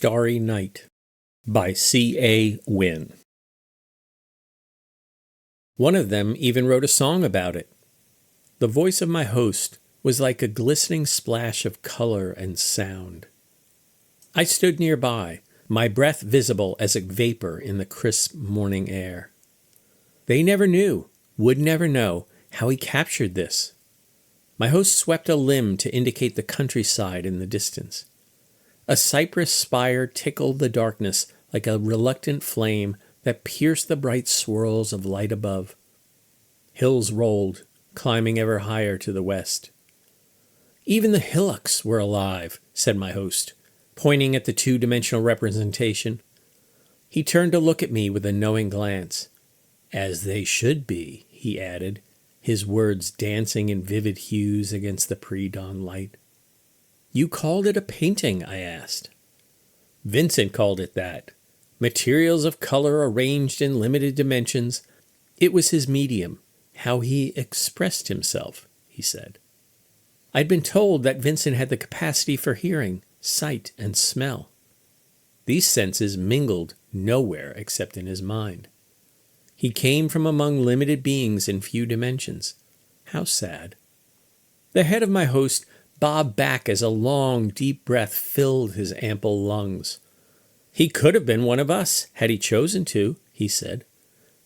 Starry Night by C.A. Wynn. One of them even wrote a song about it. The voice of my host was like a glistening splash of color and sound. I stood nearby, my breath visible as a vapor in the crisp morning air. They never knew, would never know, how he captured this. My host swept a limb to indicate the countryside in the distance. A cypress spire tickled the darkness like a reluctant flame that pierced the bright swirls of light above. Hills rolled, climbing ever higher to the west. Even the hillocks were alive, said my host, pointing at the two-dimensional representation. He turned to look at me with a knowing glance. As they should be, he added, his words dancing in vivid hues against the pre-dawn light. You called it a painting, I asked. Vincent called it that. Materials of color arranged in limited dimensions. It was his medium, how he expressed himself, he said. I'd been told that Vincent had the capacity for hearing, sight, and smell. These senses mingled nowhere except in his mind. He came from among limited beings in few dimensions. How sad. The head of my host bobbed back as a long, deep breath filled his ample lungs. He could have been one of us, had he chosen to, he said,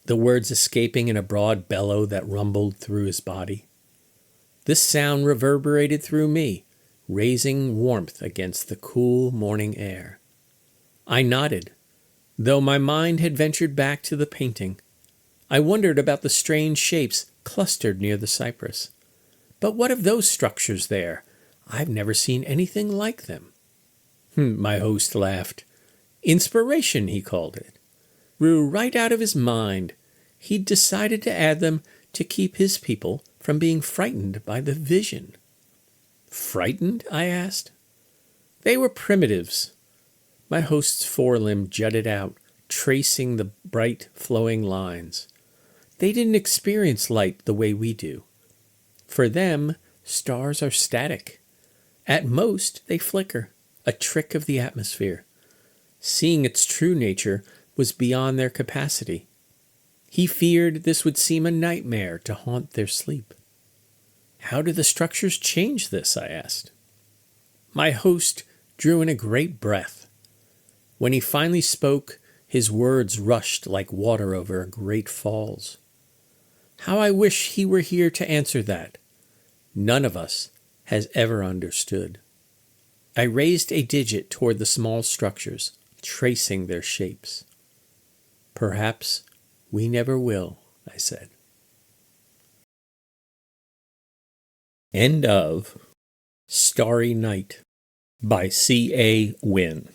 the words escaping in a broad bellow that rumbled through his body. This sound reverberated through me, raising warmth against the cool morning air. I nodded, though my mind had ventured back to the painting. I wondered about the strange shapes clustered near the cypress. But what of those structures there? I've never seen anything like them. My host laughed. Inspiration, he called it. Grew right out of his mind. He'd decided to add them to keep his people from being frightened by the vision. Frightened? I asked. They were primitives. My host's forelimb jutted out, tracing the bright, flowing lines. They didn't experience light the way we do. For them, stars are static. At most, they flicker, a trick of the atmosphere. Seeing its true nature was beyond their capacity. He feared this would seem a nightmare to haunt their sleep. How do the structures change this? I asked. My host drew in a great breath. When he finally spoke, his words rushed like water over great falls. How I wish he were here to answer that. None of us has ever understood. I raised a digit toward the small structures, tracing their shapes. Perhaps we never will, I said. End of Starry Night by C.A. Wynn.